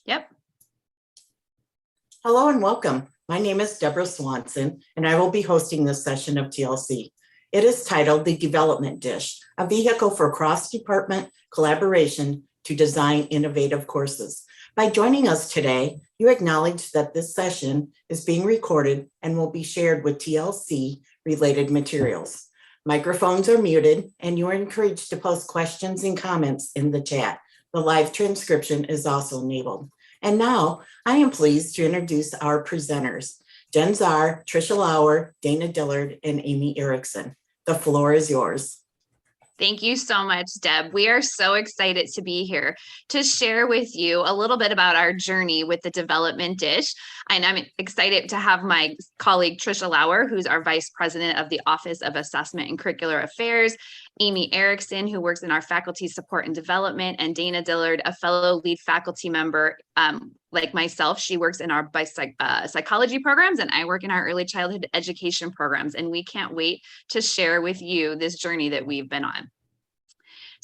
Yep. Hello and welcome. My name is Deborah Swanson, and I will be hosting this session of TLC. It is titled The Development Dish, a vehicle for cross-department collaboration to design innovative courses. By joining us today, you acknowledge that this session is being recorded and will be shared with TLC-related materials. Microphones are muted, and you are encouraged to post questions and comments in the chat. The live transcription is also enabled. And now I am pleased to introduce our presenters, Jen Czar, Tricia Lauer, Dana Dillard, and Amy Erickson. The floor is yours. Thank you so much, Deb. We are so excited to be here to share with you a little bit about our journey with the development dish. And I'm excited to have my colleague, Tricia Lauer, who's our Vice President of the Office of Assessment and Curricular Affairs, Amy Erickson, who works in our Faculty Support and Development, and Dana Dillard, a fellow lead faculty member like myself. She works in our psychology programs, and I work in our early childhood education programs. And we can't wait to share with you this journey that we've been on.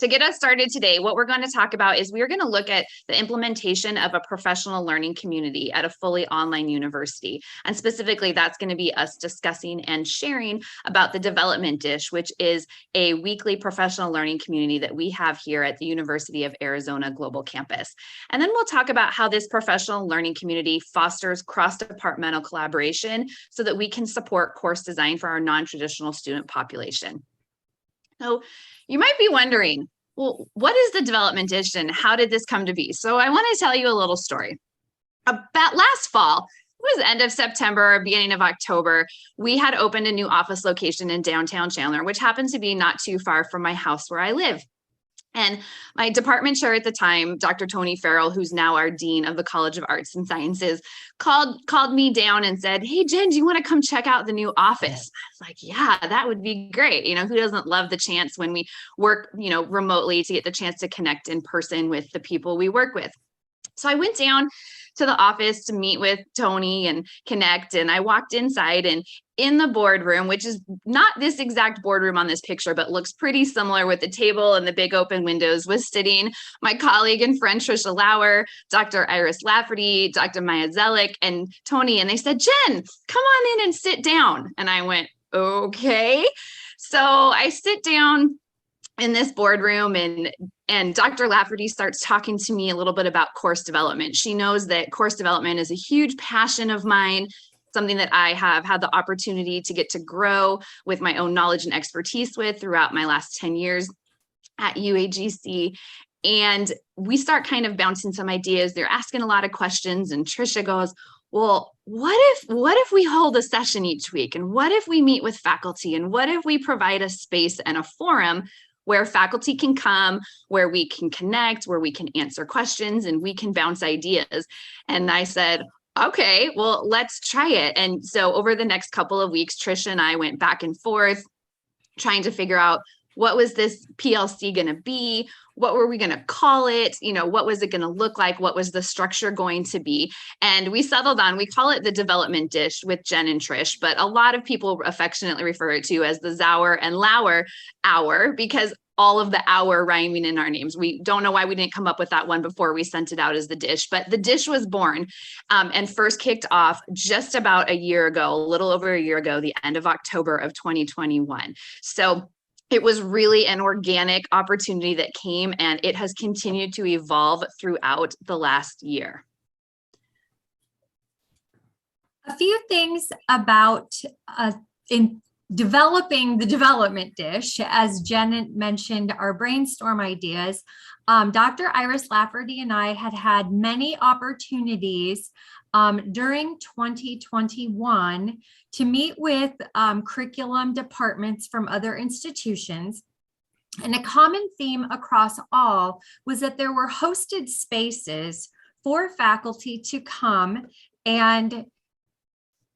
To get us started today, what we're going to talk about is we're going to look at the implementation of a professional learning community at a fully online university. And specifically, that's going to be us discussing and sharing about the Development Dish, which is a weekly professional learning community that we have here at the University of Arizona Global Campus. And then we'll talk about how this professional learning community fosters cross-departmental collaboration so that we can support course design for our non-traditional student population. So you might be wondering, well, what is the Development Dish and how did this come to be? So I want to tell you a little story. About last fall, it was end of September, beginning of October, we had opened a new office location in downtown Chandler, which happened to be not too far from my house where I live. And my department chair at the time, Dr. Tony Farrell, who's now our dean of the College of Arts and Sciences, called me down and said, "Hey, Jen, do you want to come check out the new office?" I was like, yeah, that would be great. You know, who doesn't love the chance when we work, remotely to get the chance to connect in person with the people we work with? So I went down to the office to meet with Tony and connect. And I walked inside, and in the boardroom, which is not this exact boardroom on this picture, but looks pretty similar with the table and the big open windows, was sitting my colleague and friend, Tricia Lauer, Dr. Iris Lafferty, Dr. Maya Zelik, and Tony. And they said, "Jen, come on in and sit down." And I went, okay. So I sit down in this boardroom, and Dr. Lafferty starts talking to me a little bit about course development. She knows that course development is a huge passion of mine, something that I have had the opportunity to get to grow with my own knowledge and expertise with throughout my last 10 years at UAGC. And we start kind of bouncing some ideas. They're asking a lot of questions, and Tricia goes, "Well, what if we hold a session each week? And what if we meet with faculty? And what if we provide a space and a forum where faculty can come, where we can connect, where we can answer questions, and we can bounce ideas?" And I said, okay, well, let's try it. And so over the next couple of weeks, Tricia and I went back and forth trying to figure out, what was this PLC going to be? What were we going to call it? What was it going to look like? What was the structure going to be? And we settled on, we call it the Development Dish with Jen and Trish, but a lot of people affectionately refer it to as the Zauer and Lauer Hour, because all of the hour rhyming in our names. We don't know why we didn't come up with that one before we sent it out as the dish, but the dish was born and first kicked off just about a year ago, a little over a year ago, the end of October of 2021. So it was really an organic opportunity that came, and it has continued to evolve throughout the last year. A few things about in developing the Development Dish. As Jen mentioned, our brainstorm ideas. Dr. Iris Lafferty and I had many opportunities during 2021 to meet with curriculum departments from other institutions. And a common theme across all was that there were hosted spaces for faculty to come and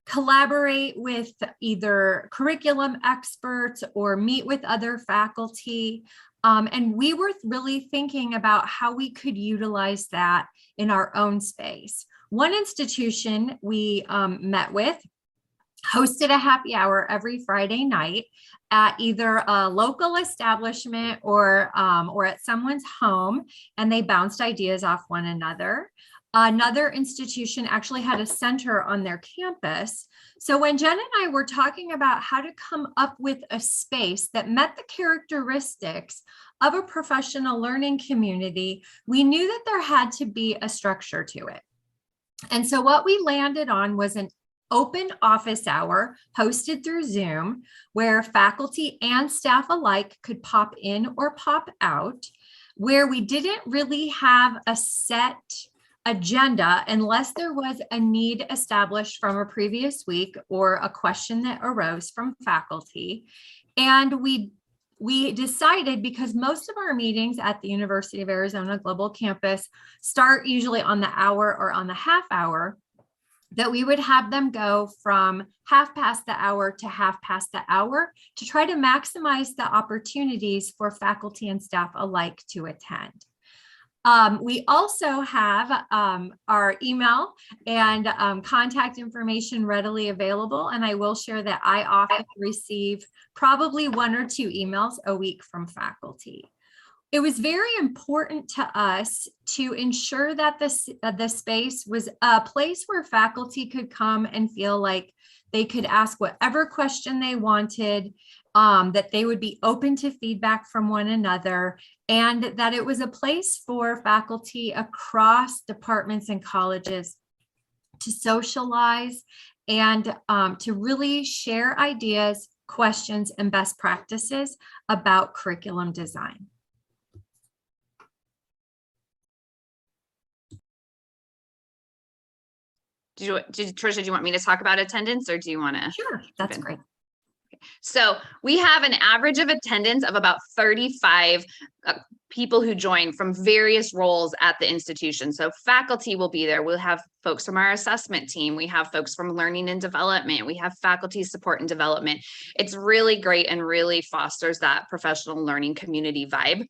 collaborate with either curriculum experts or meet with other faculty. And we were really thinking about how we could utilize that in our own space. One institution we met with hosted a happy hour every Friday night at either a local establishment or at someone's home, and they bounced ideas off one another. Another institution actually had a center on their campus. So when Jen and I were talking about how to come up with a space that met the characteristics of a professional learning community, we knew that there had to be a structure to it. And so what we landed on was an open office hour hosted through Zoom, where faculty and staff alike could pop in or pop out, where we didn't really have a set agenda unless there was a need established from a previous week or a question that arose from faculty. And we decided, because most of our meetings at the University of Arizona Global Campus start usually on the hour or on the half hour, that we would have them go from half past the hour to half past the hour to try to maximize the opportunities for faculty and staff alike to attend. We also have our email and contact information readily available, and I will share that I often receive probably 1 or 2 emails a week from faculty. It was very important to us to ensure that the space was a place where faculty could come and feel like they could ask whatever question they wanted, that they would be open to feedback from one another, and that it was a place for faculty across departments and colleges to socialize and to really share ideas, questions, and best practices about curriculum design. Tricia, do you want me to talk about attendance, or do you want to? Sure, that's great. So we have an average of attendance of about 35 people who join from various roles at the institution. So faculty will be there. We'll have folks from our assessment team. We have folks from learning and development. We have faculty support and development. It's really great and really fosters that professional learning community vibe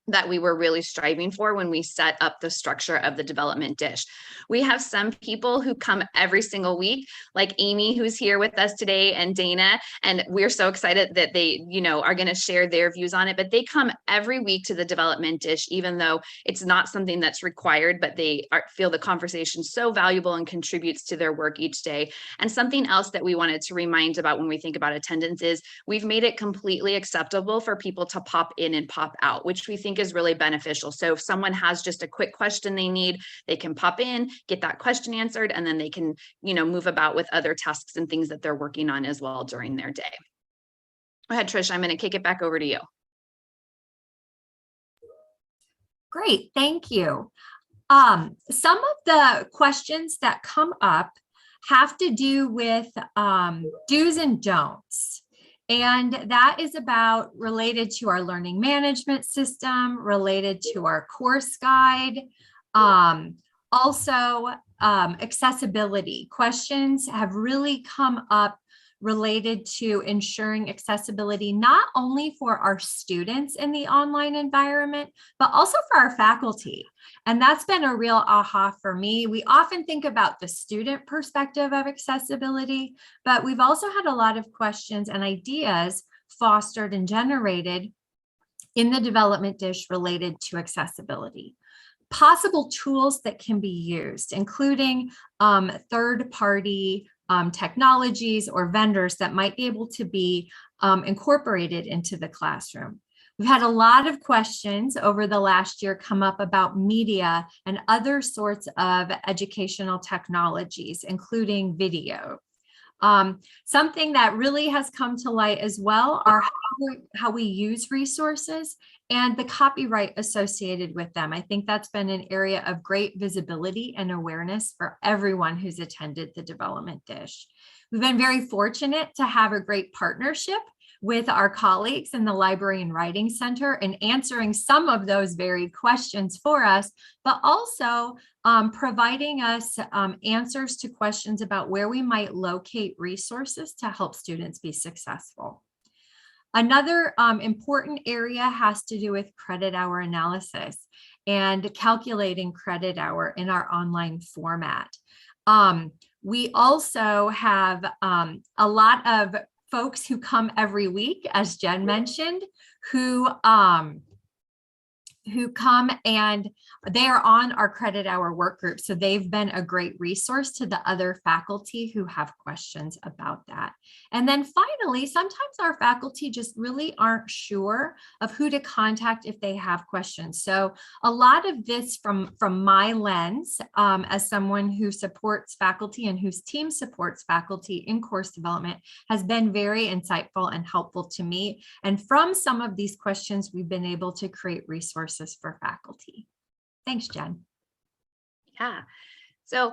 that we were really striving for when we set up the structure of the development dish. We have some people who come every single week, like Amy, who's here with us today, and Dana, and we're so excited that they, are going to share their views on it, but they come every week to the development dish, even though it's not something that's required, but they feel the conversation so valuable and contributes to their work each day. And something else that we wanted to remind about when we think about attendance is we've made it completely acceptable for people to pop in and pop out, which we think is really beneficial. So if someone has just a quick question they need, they can pop in, get that question answered, and then they can, move about with other tasks and things that they're working on as well during their day. Go ahead, Trish. I'm going to kick it back over to you. Great, thank you. Some of the questions that come up have to do with do's and don'ts. And that is related to our learning management system, related to our course guide. Also, accessibility questions have really come up related to ensuring accessibility, not only for our students in the online environment, but also for our faculty. And that's been a real aha for me. We often think about the student perspective of accessibility, but we've also had a lot of questions and ideas fostered and generated in the development dish related to accessibility. Possible tools that can be used, including third-party technologies or vendors that might be able to be incorporated into the classroom. We've had a lot of questions over the last year come up about media and other sorts of educational technologies, including video. Something that really has come to light as well are how we use resources and the copyright associated with them. I think that's been an area of great visibility and awareness for everyone who's attended the development dish. We've been very fortunate to have a great partnership with our colleagues in the Library and Writing Center in answering some of those very questions for us, but also providing us answers to questions about where we might locate resources to help students be successful. Another important area has to do with credit hour analysis and calculating credit hour in our online format. We also have a lot of folks who come every week, as Jen mentioned, who who come, and they are on our credit hour work group. So they've been a great resource to the other faculty who have questions about that. And then finally, sometimes our faculty just really aren't sure of who to contact if they have questions. So a lot of this from my lens, as someone who supports faculty and whose team supports faculty in course development, has been very insightful and helpful to me. And from some of these questions, we've been able to create resources for faculty. Thanks, Jen. Yeah. So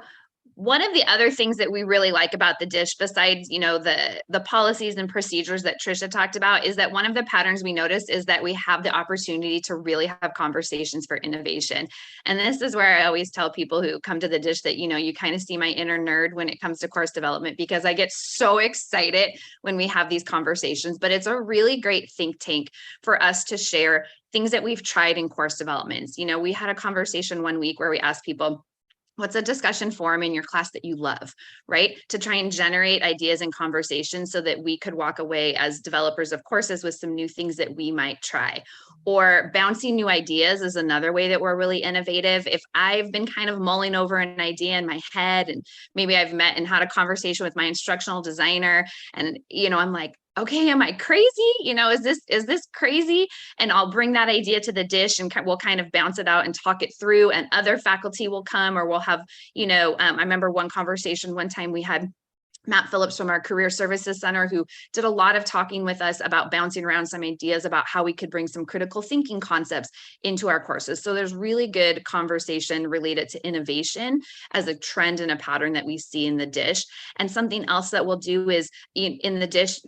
one of the other things that we really like about the dish, besides, the policies and procedures that Trisha talked about, is that one of the patterns we noticed is that we have the opportunity to really have conversations for innovation. And this is where I always tell people who come to the dish that, you kind of see my inner nerd when it comes to course development, because I get so excited when we have these conversations. But it's a really great think tank for us to share things that we've tried in course developments. We had a conversation one week where we asked people, what's a discussion forum in your class that you love, right? To try and generate ideas and conversations so that we could walk away as developers of courses with some new things that we might try. Or bouncing new ideas is another way that we're really innovative. If I've been kind of mulling over an idea in my head, and maybe I've met and had a conversation with my instructional designer, and I'm like, okay, am I crazy? Is this crazy? And I'll bring that idea to the dish, and we'll kind of bounce it out and talk it through, and other faculty will come, or we'll have, I remember one conversation one time we had Matt Phillips from our Career Services Center, who did a lot of talking with us about bouncing around some ideas about how we could bring some critical thinking concepts into our courses. So there's really good conversation related to innovation as a trend and a pattern that we see in the dish. And something else that we'll do is in the dish,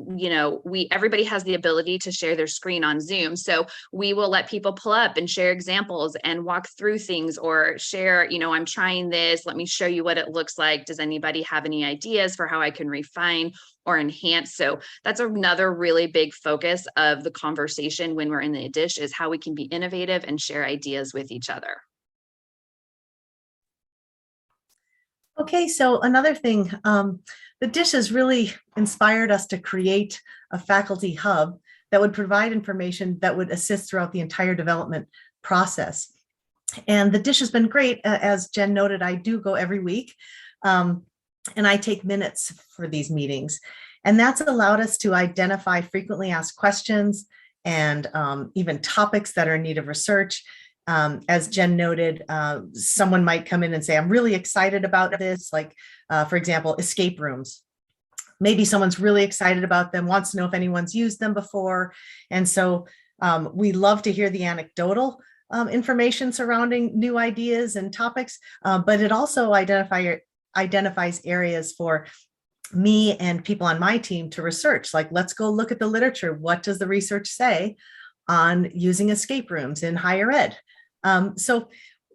everybody has the ability to share their screen on Zoom. So we will let people pull up and share examples and walk through things, or share, I'm trying this, let me show you what it looks like. Does anybody have any ideas for how I can refine or enhance? So that's another really big focus of the conversation when we're in the dish, is how we can be innovative and share ideas with each other. Okay, so another thing, the dish has really inspired us to create a faculty hub that would provide information that would assist throughout the entire development process. And the dish has been great. As Jen noted, I do go every week. And I take minutes for these meetings. And that's allowed us to identify frequently asked questions and even topics that are in need of research. As Jen noted, someone might come in and say, I'm really excited about this, like, for example, escape rooms. Maybe someone's really excited about them, wants to know if anyone's used them before. And so we love to hear the anecdotal information surrounding new ideas and topics, but it also identifies areas for me and people on my team to research. Like, let's go look at the literature. What does the research say on using escape rooms in higher ed? So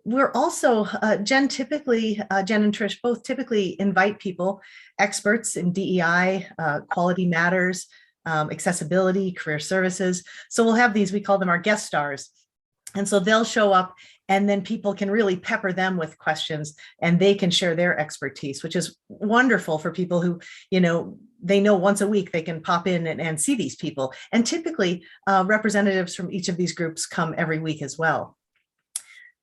we're also, Jen and Trish both typically invite people, experts in DEI, quality matters, accessibility, career services. So we'll have these, we call them our guest stars. And so they'll show up, and then people can really pepper them with questions, and they can share their expertise, which is wonderful for people who, they know once a week they can pop in and see these people. And typically representatives from each of these groups come every week as well.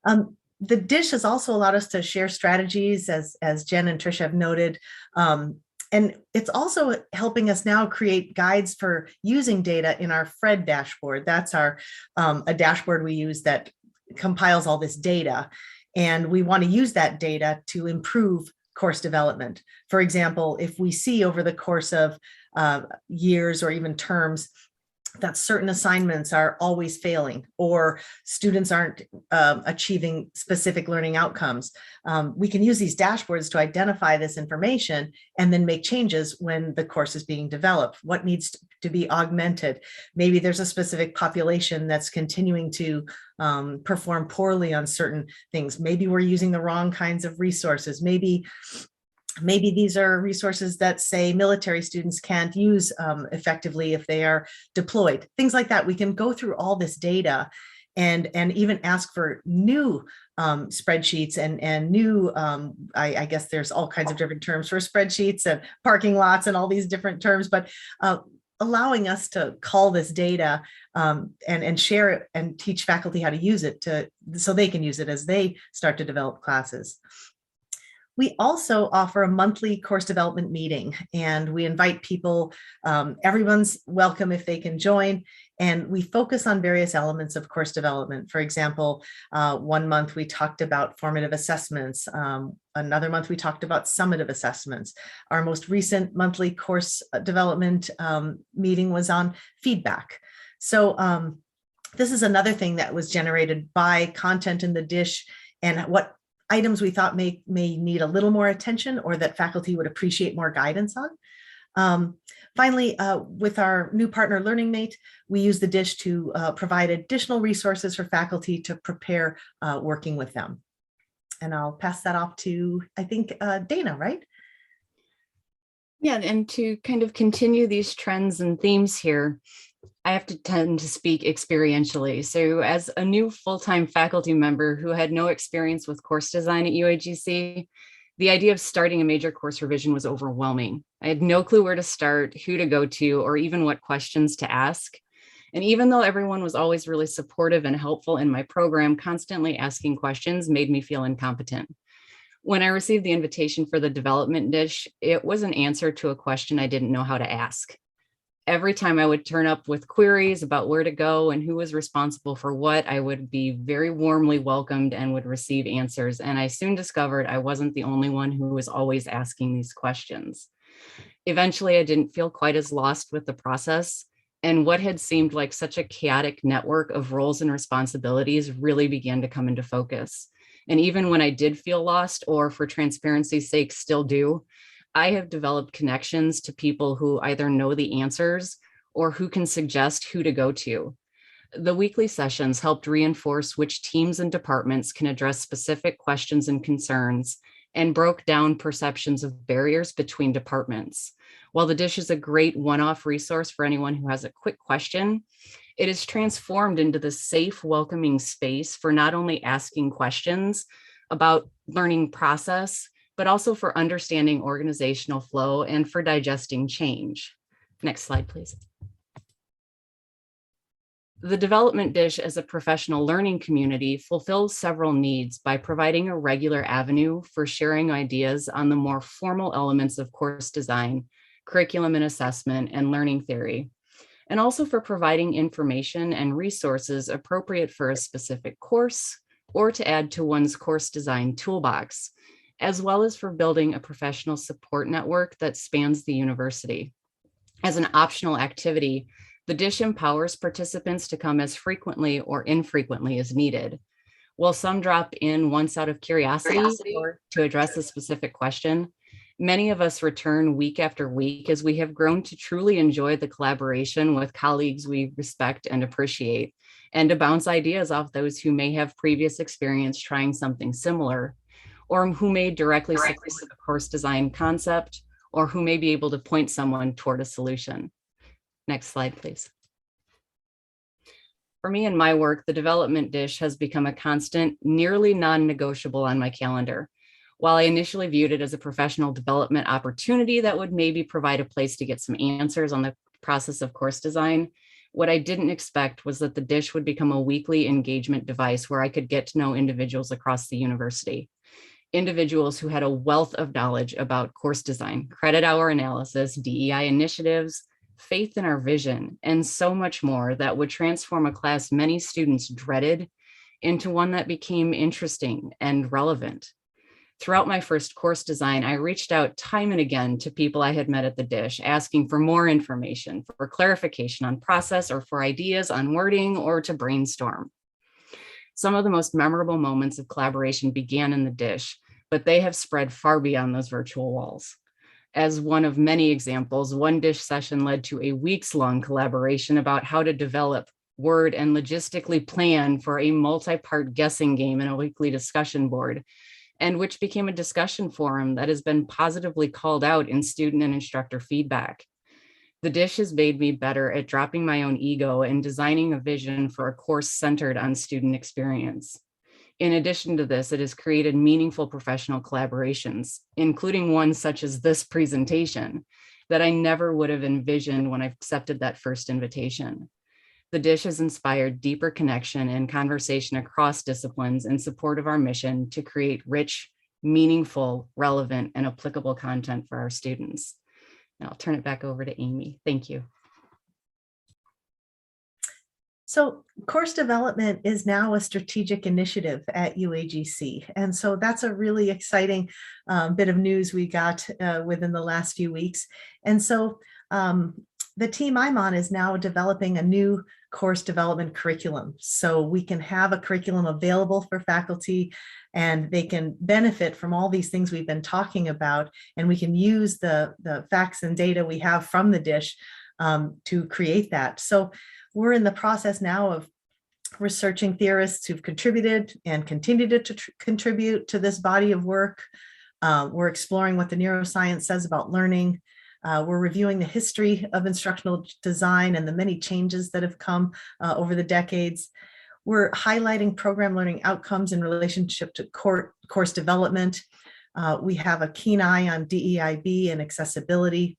The dish has also allowed us to share strategies, as Jen and Trish have noted. And it's also helping us now create guides for using data in our FRED dashboard. That's our a dashboard we use that compiles all this data. And we want to use that data to improve course development. For example, if we see over the course of years or even terms that certain assignments are always failing, or students aren't achieving specific learning outcomes, we can use these dashboards to identify this information and then make changes when the course is being developed. What needs to be augmented? Maybe there's a specific population that's continuing to perform poorly on certain things. Maybe we're using the wrong kinds of resources. Maybe these are resources that, say, military students can't use effectively if they are deployed, things like that. We can go through all this data and even ask for new spreadsheets and new, I guess there's all kinds of different terms for spreadsheets and parking lots and all these different terms, but allowing us to call this data and share it and teach faculty how to use it so they can use it as they start to develop classes. We also offer a monthly course development meeting, and we invite people. Everyone's welcome if they can join. And we focus on various elements of course development. For example, one month we talked about formative assessments. Another month we talked about summative assessments. Our most recent monthly course development meeting was on feedback. So this is another thing that was generated by content in the dish and what items we thought may need a little more attention or that faculty would appreciate more guidance on. Finally, with our new partner LearningMate, we use the dish to provide additional resources for faculty to prepare working with them. And I'll pass that off to, I think, Dana, right? Yeah, and to kind of continue these trends and themes here, I have to tend to speak experientially. So as a new full-time faculty member who had no experience with course design at UAGC, the idea of starting a major course revision was overwhelming. I had no clue where to start, who to go to, or even what questions to ask. And even though everyone was always really supportive and helpful in my program, constantly asking questions made me feel incompetent. When I received the invitation for the development dish, it was an answer to a question I didn't know how to ask. Every time I would turn up with queries about where to go and who was responsible for what, I would be very warmly welcomed and would receive answers. And I soon discovered I wasn't the only one who was always asking these questions. Eventually, I didn't feel quite as lost with the process, and what had seemed like such a chaotic network of roles and responsibilities really began to come into focus. And even when I did feel lost, or for transparency's sake still do, I have developed connections to people who either know the answers or who can suggest who to go to. The weekly sessions helped reinforce which teams and departments can address specific questions and concerns, and broke down perceptions of barriers between departments. While the dish is a great one-off resource for anyone who has a quick question, it is transformed into the safe, welcoming space for not only asking questions about learning process, but also for understanding organizational flow and for digesting change. Next slide, please. The development dish as a professional learning community fulfills several needs by providing a regular avenue for sharing ideas on the more formal elements of course design, curriculum and assessment, and learning theory, and also for providing information and resources appropriate for a specific course or to add to one's course design toolbox, as well as for building a professional support network that spans the university. As an optional activity, the dish empowers participants to come as frequently or infrequently as needed. While some drop in once out of curiosity or to address a specific question, many of us return week after week as we have grown to truly enjoy the collaboration with colleagues we respect and appreciate, and to bounce ideas off those who may have previous experience trying something similar, or who may directly support the course design concept, or who may be able to point someone toward a solution. Next slide, please. For me and my work, the development dish has become a constant, nearly non-negotiable on my calendar. While I initially viewed it as a professional development opportunity that would maybe provide a place to get some answers on the process of course design, what I didn't expect was that the dish would become a weekly engagement device where I could get to know individuals across the university. Individuals who had a wealth of knowledge about course design, credit hour analysis, DEI initiatives, faith in our vision, and so much more that would transform a class many students dreaded into one that became interesting and relevant. Throughout my first course design, I reached out time and again to people I had met at the dish, asking for more information, for clarification on process, or for ideas on wording, or to brainstorm. Some of the most memorable moments of collaboration began in the dish, but they have spread far beyond those virtual walls. As one of many examples, one dish session led to a weeks-long collaboration about how to develop, word, and logistically plan for a multi-part guessing game and a weekly discussion board, and which became a discussion forum that has been positively called out in student and instructor feedback. The dish has made me better at dropping my own ego and designing a vision for a course centered on student experience. In addition to this, it has created meaningful professional collaborations, including ones such as this presentation, that I never would have envisioned when I accepted that first invitation. The dish has inspired deeper connection and conversation across disciplines in support of our mission to create rich, meaningful, relevant, and applicable content for our students. And I'll turn it back over to Amy. Thank you. So course development is now a strategic initiative at UAGC. And so that's a really exciting bit of news we got within the last few weeks. And so the team I'm on is now developing a new course development curriculum. So we can have a curriculum available for faculty and they can benefit from all these things we've been talking about. And we can use the facts and data we have from the dish to create that. So we're in the process now of researching theorists who've contributed and continued to contribute to this body of work. We're exploring what the neuroscience says about learning. We're reviewing the history of instructional design and the many changes that have come over the decades. We're highlighting program learning outcomes in relationship to course development. We have a keen eye on DEIB and accessibility.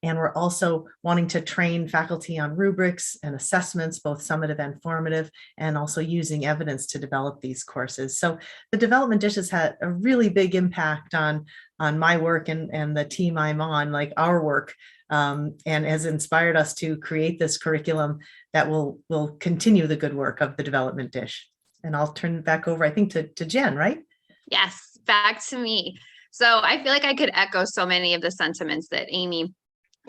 And we're also wanting to train faculty on rubrics and assessments, both summative and formative, and also using evidence to develop these courses. So the development dish has had a really big impact on my work and the team I'm on, like our work, and has inspired us to create this curriculum that will continue the good work of the development dish. And I'll turn it back over, I think, to Jen, right? Yes, back to me. So I feel like I could echo so many of the sentiments that Amy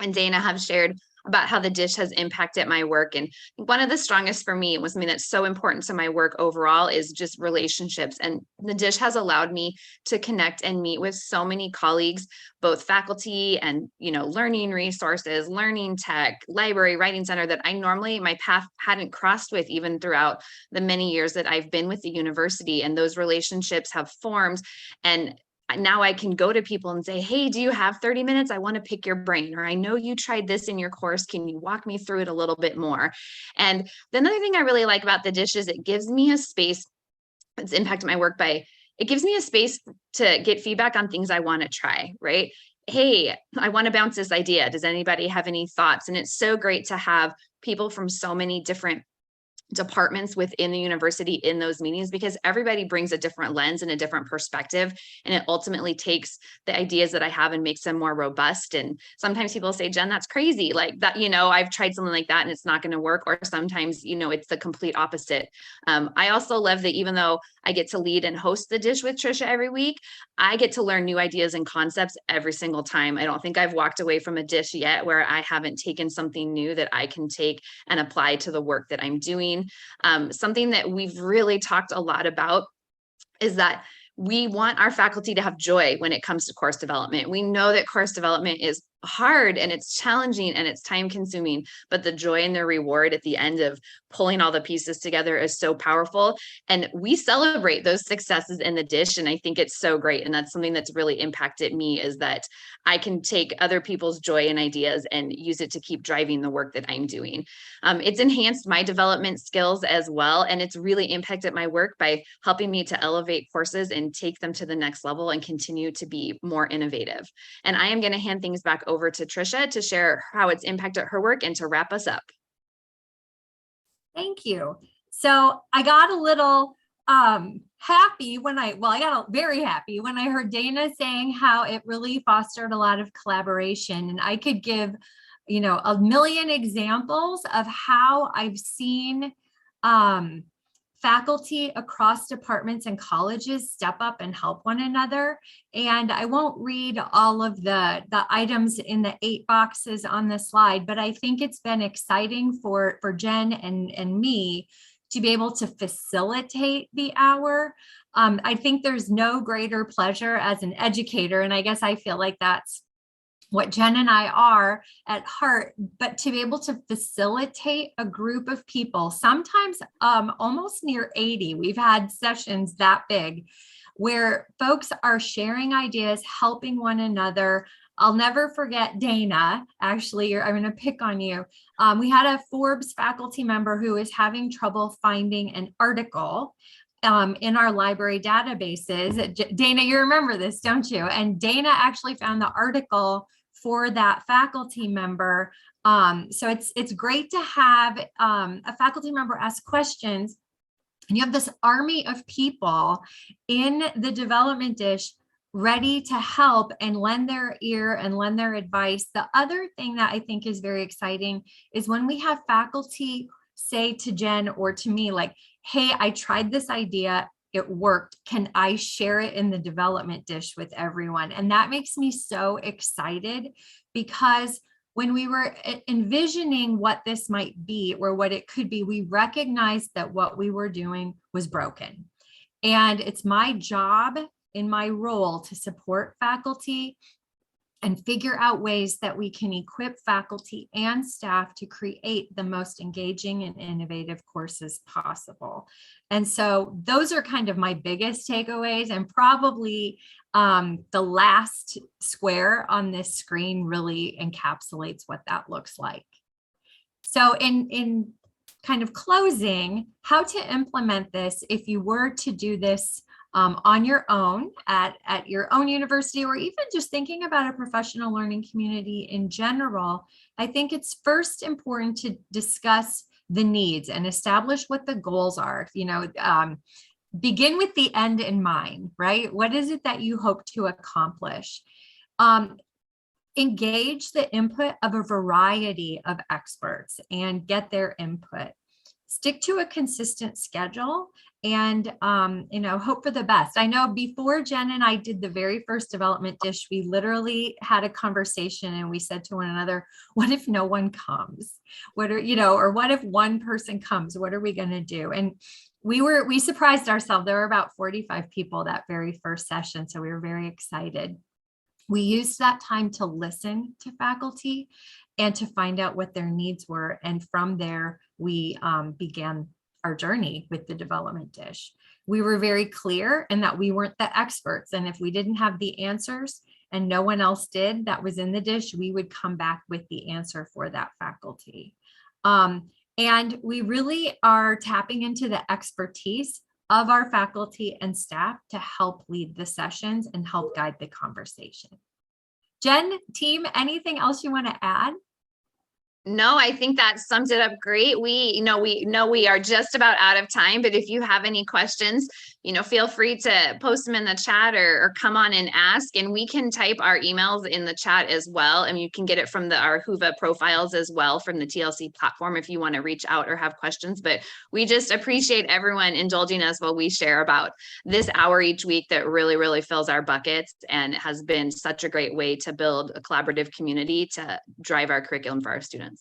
and Dana have shared about how the dish has impacted my work. And one of the strongest for me, was something that's so important to my work overall, is just relationships. And the dish has allowed me to connect and meet with so many colleagues, both faculty and, learning resources, learning tech, library, writing center, that I normally, my path hadn't crossed with even throughout the many years that I've been with the university. And those relationships have formed, and now I can go to people and say, hey, do you have 30 minutes? I want to pick your brain. Or I know you tried this in your course. Can you walk me through it a little bit more? And the other thing I really like about the dish is it gives me a space. It's impacted my work by, it gives me a space to get feedback on things I want to try, right? Hey, I want to bounce this idea. Does anybody have any thoughts? And it's so great to have people from so many different departments within the university in those meetings, because everybody brings a different lens and a different perspective, and it ultimately takes the ideas that I have and makes them more robust. And sometimes people say, Jen, that's crazy, like that, I've tried something like that and it's not going to work. Or sometimes, it's the complete opposite. I also love that even though I get to lead and host the dish with Trisha every week, I get to learn new ideas and concepts every single time. I don't think I've walked away from a dish yet where I haven't taken something new that I can take and apply to the work that I'm doing. Something that we've really talked a lot about is that we want our faculty to have joy when it comes to course development. We know that course development is hard and it's challenging and it's time consuming, but the joy and the reward at the end of pulling all the pieces together is so powerful. And we celebrate those successes in the dish. And I think it's so great. And that's something that's really impacted me, is that I can take other people's joy and ideas and use it to keep driving the work that I'm doing. It's enhanced my development skills as well. And it's really impacted my work by helping me to elevate courses and take them to the next level and continue to be more innovative. And I am going to hand things back over to Trisha to share how it's impacted her work and to wrap us up. Thank you. So I got a little happy when I got very happy when I heard Dana saying how it really fostered a lot of collaboration. And I could give, a million examples of how I've seen faculty across departments and colleges step up and help one another. And I won't read all of the items in the 8 boxes on the slide, but I think it's been exciting for Jen and me to be able to facilitate the hour. I think there's no greater pleasure as an educator, and I guess I feel like that's what Jen and I are at heart, but to be able to facilitate a group of people, sometimes almost near 80, we've had sessions that big, where folks are sharing ideas, helping one another. I'll never forget Dana, actually, I'm going to pick on you. We had a Forbes faculty member who was having trouble finding an article in our library databases. Dana, you remember this, don't you? And Dana actually found the article for that faculty member. So it's great to have a faculty member ask questions, and you have this army of people in the development dish ready to help and lend their ear and lend their advice. The other thing that I think is very exciting is when we have faculty say to Jen or to me, like, hey, I tried this idea, it worked. Can I share it in the development dish with everyone? And that makes me so excited, because when we were envisioning what this might be or what it could be, we recognized that what we were doing was broken. And it's my job in my role to support faculty and figure out ways that we can equip faculty and staff to create the most engaging and innovative courses possible. And so those are kind of my biggest takeaways, and probably the last square on this screen really encapsulates what that looks like. So in kind of closing, how to implement this if you were to do this on your own at your own university, or even just thinking about a professional learning community in general, I think it's first important to discuss the needs and establish what the goals are. Begin with the end in mind, right? What is it that you hope to accomplish? Engage the input of a variety of experts and get their input. Stick to a consistent schedule and hope for the best. I know before Jen and I did the very first development dish, we literally had a conversation and we said to one another, what if no one comes? Or what if one person comes? What are we going to do? And we surprised ourselves. There were about 45 people that very first session. So we were very excited. We used that time to listen to faculty and to find out what their needs were. And from there, we began our journey with the development dish. We were very clear in that we weren't the experts. And if we didn't have the answers and no one else did that was in the dish, we would come back with the answer for that faculty. And we really are tapping into the expertise of our faculty and staff to help lead the sessions and help guide the conversation. Jen, team, anything else you want to add? No, I think that sums it up great. We know we are just about out of time, but if you have any questions, feel free to post them in the chat or come on and ask, and we can type our emails in the chat as well. And you can get it from our Whova profiles as well from the TLC platform if you want to reach out or have questions. But we just appreciate everyone indulging us while we share about this hour each week that really, really fills our buckets and has been such a great way to build a collaborative community to drive our curriculum for our students.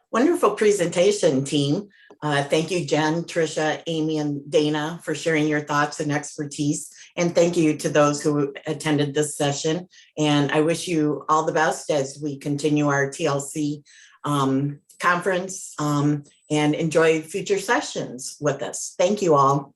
Wonderful presentation, team. Thank you, Jen, Tricia, Amy, and Dana for sharing your thoughts and expertise. And thank you to those who attended this session. And I wish you all the best as we continue our TLC conference and enjoy future sessions with us. Thank you all.